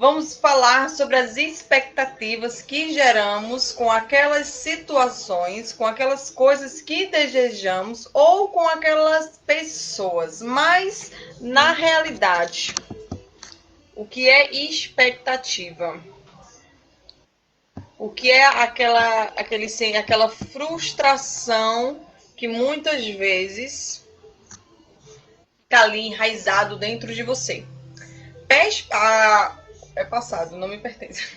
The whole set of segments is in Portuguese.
vamos falar sobre as expectativas que geramos com aquelas situações, com aquelas coisas que desejamos ou com aquelas pessoas. Mas, na realidade, o que é expectativa? O que é aquela frustração que muitas vezes fica ali enraizado dentro de você? É passado, não me pertence.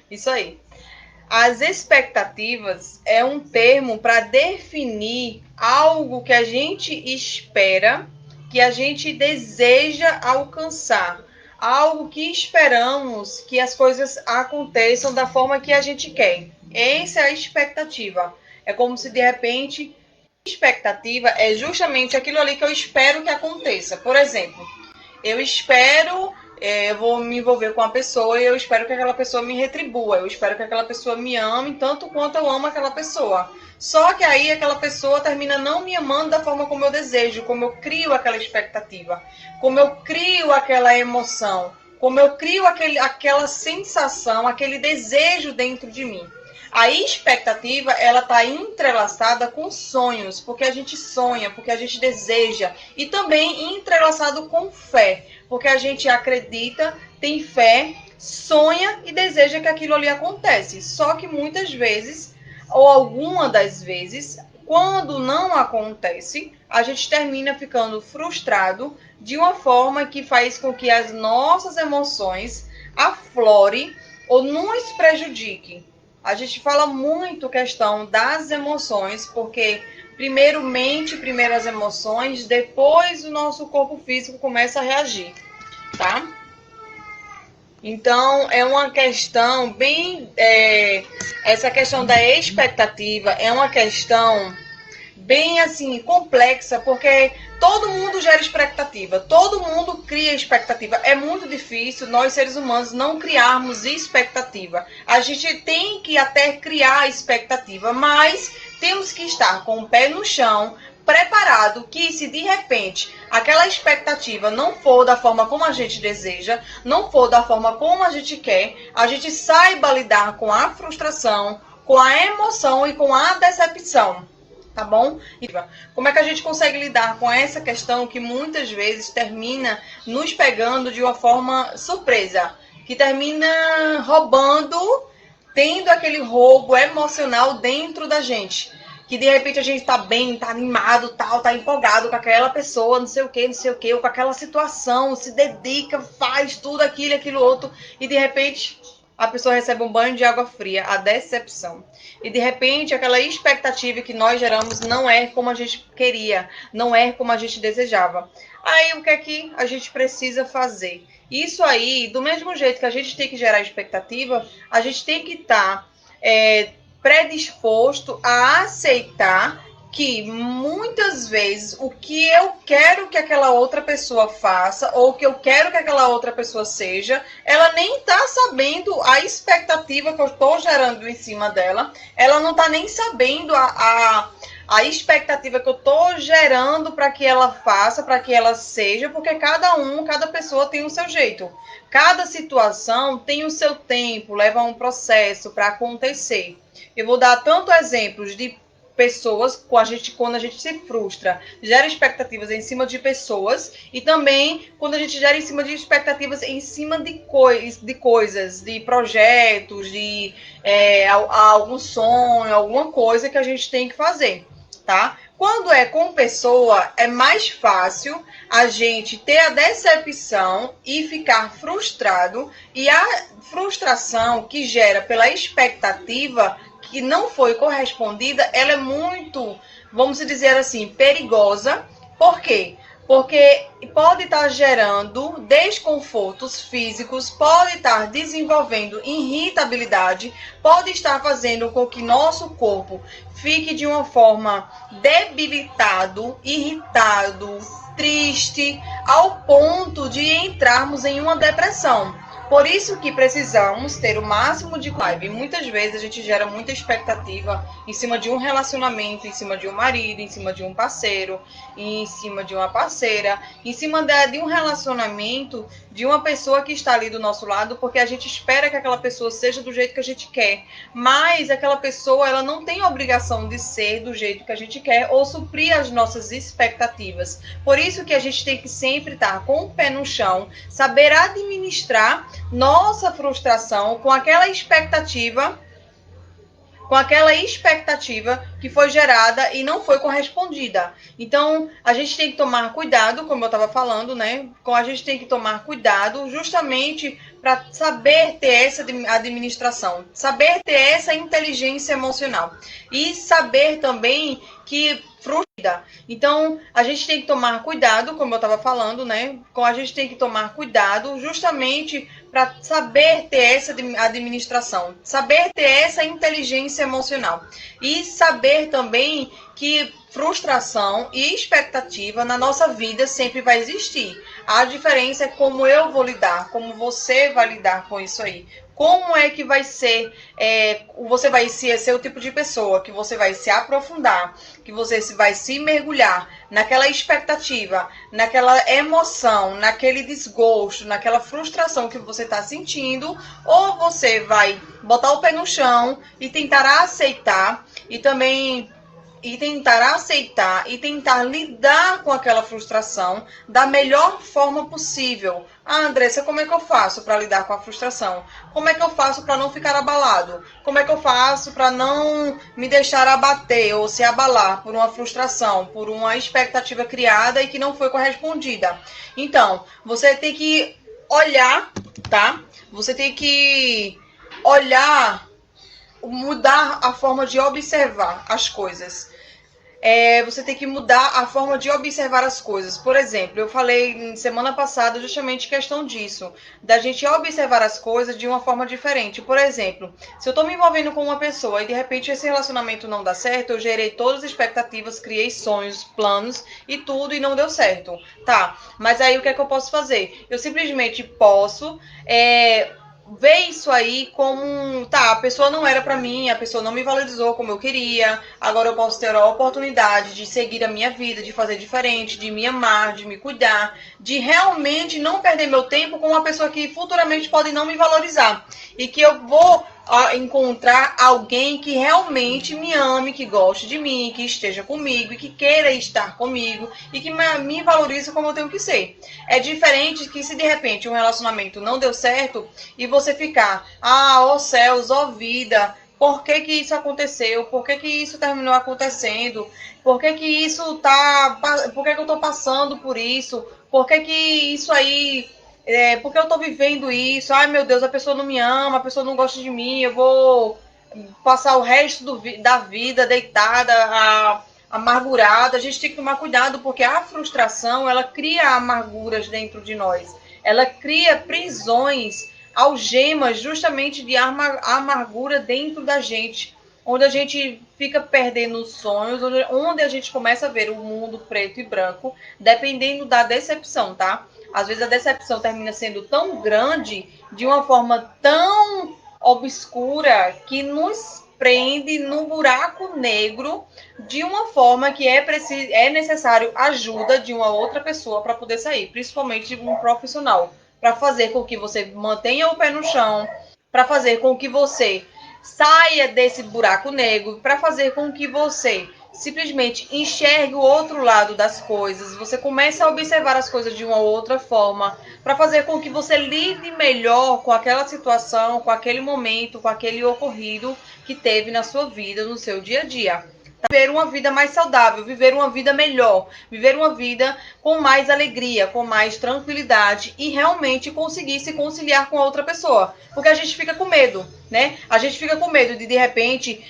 Isso aí. As expectativas é um termo para definir algo que a gente espera, que a gente deseja alcançar. Algo que esperamos que as coisas aconteçam da forma que a gente quer. Essa é a expectativa. É como se de repente expectativa é justamente aquilo ali que eu espero que aconteça. Por exemplo, eu espero, eu vou me envolver com uma pessoa e eu espero que aquela pessoa me retribua. Eu espero que aquela pessoa me ame tanto quanto eu amo aquela pessoa. Só que aí aquela pessoa termina não me amando da forma como eu desejo, como eu crio aquela expectativa, como eu crio aquela emoção, como eu crio aquela sensação, aquele desejo dentro de mim. A expectativa, ela está entrelaçada com sonhos, porque a gente sonha, porque a gente deseja, e também entrelaçado com fé, porque a gente acredita, tem fé, sonha e deseja que aquilo ali acontece. Só que muitas vezes, ou alguma das vezes, quando não acontece, a gente termina ficando frustrado de uma forma que faz com que as nossas emoções aflorem ou nos prejudiquem. A gente fala muito questão das emoções, porque primeiro mente, primeiro as emoções, depois o nosso corpo físico começa a reagir, tá? Então, é uma questão bem... essa questão da expectativa é uma questão bem, assim, complexa, porque todo mundo gera expectativa, todo mundo cria expectativa. É muito difícil nós, seres humanos, não criarmos expectativa. A gente tem que até criar expectativa, mas temos que estar com o pé no chão, preparado, que se de repente aquela expectativa não for da forma como a gente deseja, não for da forma como a gente quer, a gente saiba lidar com a frustração, com a emoção e com a decepção. Tá bom? Como é que a gente consegue lidar com essa questão que muitas vezes termina nos pegando de uma forma surpresa, que termina roubando, tendo aquele roubo emocional dentro da gente, que de repente a gente tá bem, tá animado, tal, tá empolgado com aquela pessoa, não sei o que, ou com aquela situação, se dedica, faz tudo aquilo, aquilo outro, e de repente a pessoa recebe um banho de água fria, a decepção. E de repente aquela expectativa que nós geramos não é como a gente queria, não é como a gente desejava. Aí o que é que a gente precisa fazer? Isso aí, do mesmo jeito que a gente tem que gerar expectativa, a gente tem que estar predisposto a aceitar que muitas vezes o que eu quero que aquela outra pessoa faça ou o que eu quero que aquela outra pessoa seja, ela nem está sabendo a expectativa que eu estou gerando em cima dela, ela não está nem sabendo a expectativa que eu estou gerando para que ela faça, para que ela seja, porque cada pessoa tem o seu jeito. Cada situação tem o seu tempo, leva um processo para acontecer. Eu vou dar tanto exemplos de pessoas, quando a gente se frustra, gera expectativas em cima de pessoas, e também quando a gente gera em cima de expectativas em cima de coisas, de projetos, de algum sonho, alguma coisa que a gente tem que fazer, tá? Quando é com pessoa, é mais fácil a gente ter a decepção e ficar frustrado, e a frustração que gera pela expectativa que não foi correspondida, ela é muito, vamos dizer assim, perigosa. Por quê? Porque pode estar gerando desconfortos físicos, pode estar desenvolvendo irritabilidade, pode estar fazendo com que nosso corpo fique de uma forma debilitado, irritado, triste, ao ponto de entrarmos em uma depressão. Por isso que precisamos ter o máximo de vibe. Muitas vezes a gente gera muita expectativa em cima de um relacionamento, em cima de um marido, em cima de um parceiro, em cima de uma parceira, em cima de um relacionamento de uma pessoa que está ali do nosso lado, porque a gente espera que aquela pessoa seja do jeito que a gente quer. Mas aquela pessoa, ela não tem a obrigação de ser do jeito que a gente quer ou suprir as nossas expectativas. Por isso que a gente tem que sempre estar com o pé no chão, saber administrar nossa frustração com aquela expectativa que foi gerada e não foi correspondida. Então, a gente tem que tomar cuidado, como eu estava falando, né? A gente tem que tomar cuidado justamente para saber ter essa administração, saber ter essa inteligência emocional e saber também que frustrada. Então, a gente tem que tomar cuidado, como eu estava falando, né? A gente tem que tomar cuidado justamente para saber ter essa administração, saber ter essa inteligência emocional e saber também que frustração e expectativa na nossa vida sempre vai existir. A diferença é como eu vou lidar, como você vai lidar com isso aí. Como é que vai ser, você vai ser o tipo de pessoa que você vai se aprofundar, que você vai se mergulhar naquela expectativa, naquela emoção, naquele desgosto, naquela frustração que você está sentindo, ou você vai botar o pé no chão e tentar aceitar e tentar lidar com aquela frustração da melhor forma possível. Ah, Andressa, como é que eu faço para lidar com a frustração? Como é que eu faço para não ficar abalado? Como é que eu faço para não me deixar abater ou se abalar por uma frustração, por uma expectativa criada e que não foi correspondida? Então, você tem que olhar, tá? Você tem que olhar, mudar a forma de observar as coisas. Você tem que mudar a forma de observar as coisas. Por exemplo, eu falei semana passada justamente questão disso, da gente observar as coisas de uma forma diferente. Por exemplo, se eu estou me envolvendo com uma pessoa e de repente esse relacionamento não dá certo, eu gerei todas as expectativas, criei sonhos, planos e tudo e não deu certo. Tá, mas aí o que é que eu posso fazer? Eu simplesmente posso ver isso aí como, tá, a pessoa não era pra mim, a pessoa não me valorizou como eu queria, agora eu posso ter a oportunidade de seguir a minha vida, de fazer diferente, de me amar, de me cuidar, de realmente não perder meu tempo com uma pessoa que futuramente pode não me valorizar. E que eu vou encontrar alguém que realmente me ame, que goste de mim, que esteja comigo e que queira estar comigo e que me valorize como eu tenho que ser. É diferente que se de repente um relacionamento não deu certo e você ficar, ó céus, ó vida, por que que isso aconteceu? Por que que isso terminou acontecendo? Por que que isso por que que eu tô passando por isso? Por que que isso aí porque eu tô vivendo isso, ai meu Deus, a pessoa não me ama, a pessoa não gosta de mim, eu vou passar o resto da vida deitada, amargurada. A gente tem que tomar cuidado, porque a frustração, ela cria amarguras dentro de nós. Ela cria prisões, algemas, justamente de amargura dentro da gente. Onde a gente fica perdendo os sonhos, onde a gente começa a ver o mundo preto e branco, dependendo da decepção, tá? Às vezes a decepção termina sendo tão grande, de uma forma tão obscura, que nos prende no buraco negro de uma forma que é necessário ajuda de uma outra pessoa para poder sair, principalmente um profissional, para fazer com que você mantenha o pé no chão, para fazer com que você saia desse buraco negro, para fazer com que você simplesmente enxergue o outro lado das coisas, você começa a observar as coisas de uma outra forma, para fazer com que você lide melhor com aquela situação, com aquele momento, com aquele ocorrido que teve na sua vida, no seu dia a dia. Viver uma vida mais saudável, viver uma vida melhor, viver uma vida com mais alegria, com mais tranquilidade e realmente conseguir se conciliar com a outra pessoa. Porque a gente fica com medo, né? A gente fica com medo de repente,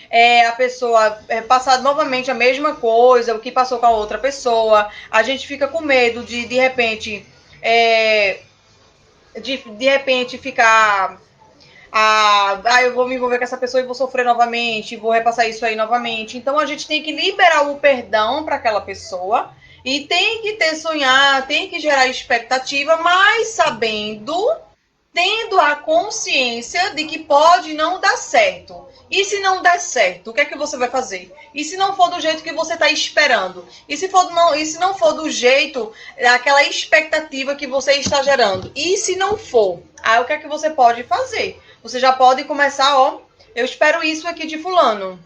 a pessoa passar novamente a mesma coisa, o que passou com a outra pessoa. A gente fica com medo de repente, de repente ficar eu vou me envolver com essa pessoa e vou sofrer novamente, vou repassar isso aí novamente. Então a gente tem que liberar o perdão para aquela pessoa e tem que sonhar, tem que gerar expectativa, mas sabendo tendo a consciência de que pode não dar certo. E se não der certo, o que é que você vai fazer? E se não for do jeito que você está esperando? E se não for do jeito, aquela expectativa que você está gerando? E se não for? Aí o que é que você pode fazer? Você já pode começar, ó, eu espero isso aqui de fulano.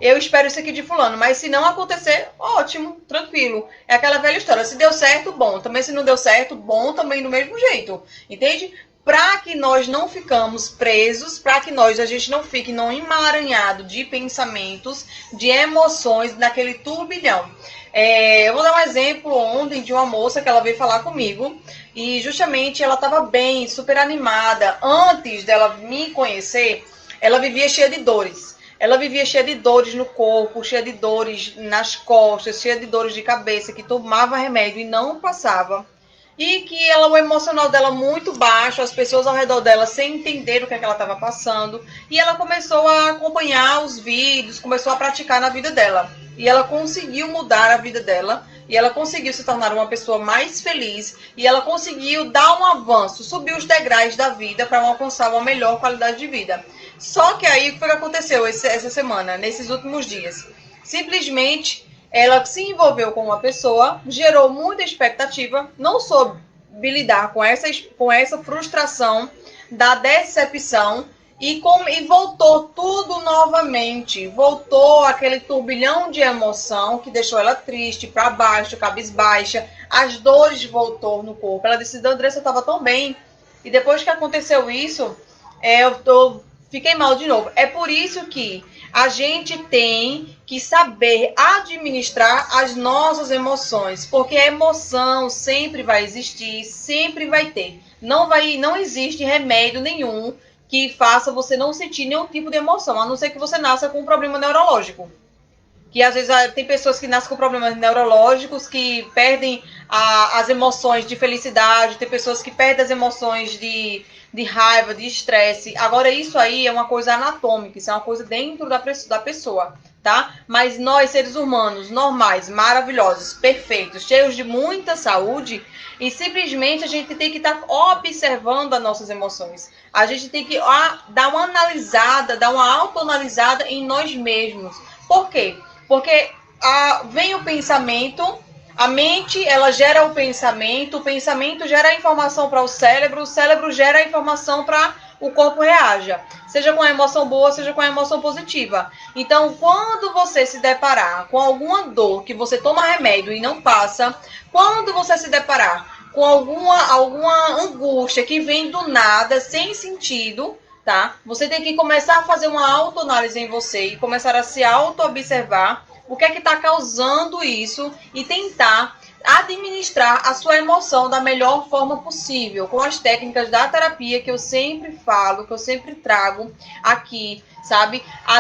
Eu espero isso aqui de fulano, mas se não acontecer, ótimo, tranquilo. É aquela velha história. Se deu certo, bom. Também se não deu certo, bom também do mesmo jeito. Entende? Para que nós não ficamos presos, para que a gente não fique num emaranhado de pensamentos, de emoções, naquele turbilhão. Eu vou dar um exemplo ontem de uma moça que ela veio falar comigo e justamente ela estava bem, super animada. Antes dela me conhecer, ela vivia cheia de dores. Ela vivia cheia de dores no corpo, cheia de dores nas costas, cheia de dores de cabeça, que tomava remédio e não passava. E que o emocional dela muito baixo, as pessoas ao redor dela sem entender o que ela estava passando. E ela começou a acompanhar os vídeos, começou a praticar na vida dela. E ela conseguiu mudar a vida dela. E ela conseguiu se tornar uma pessoa mais feliz. E ela conseguiu dar um avanço, subir os degraus da vida para alcançar uma melhor qualidade de vida. Só que aí, o que foi que aconteceu essa semana, nesses últimos dias? Simplesmente, ela se envolveu com uma pessoa, gerou muita expectativa, não soube lidar com essa frustração da decepção e voltou tudo novamente. Voltou aquele turbilhão de emoção que deixou ela triste, para baixo, cabisbaixa. As dores voltou no corpo. Ela disse, Andressa, eu estava tão bem. E depois que aconteceu isso, fiquei mal de novo. É por isso que a gente tem que saber administrar as nossas emoções, porque a emoção sempre vai existir, sempre vai ter. Não existe remédio nenhum que faça você não sentir nenhum tipo de emoção, a não ser que você nasça com um problema neurológico. Que às vezes tem pessoas que nascem com problemas neurológicos, que perdem as emoções de felicidade, tem pessoas que perdem as emoções de raiva, de estresse. Agora, isso aí é uma coisa anatômica, isso é uma coisa dentro da pessoa, tá? Mas nós, seres humanos, normais, maravilhosos, perfeitos, cheios de muita saúde, e simplesmente a gente tem que estar observando as nossas emoções. A gente tem que dar uma analisada, dar uma autoanalisada em nós mesmos. Por quê? Porque vem o pensamento, a mente ela gera o pensamento gera a informação para o cérebro gera a informação para o corpo reaja, seja com a emoção boa, seja com a emoção positiva. Então, quando você se deparar com alguma dor que você toma remédio e não passa, quando você se deparar com alguma angústia que vem do nada, sem sentido, tá? Você tem que começar a fazer uma autoanálise em você e começar a se auto-observar o que é que está causando isso e tentar administrar a sua emoção da melhor forma possível, com as técnicas da terapia que eu sempre falo, que eu sempre trago aqui, sabe?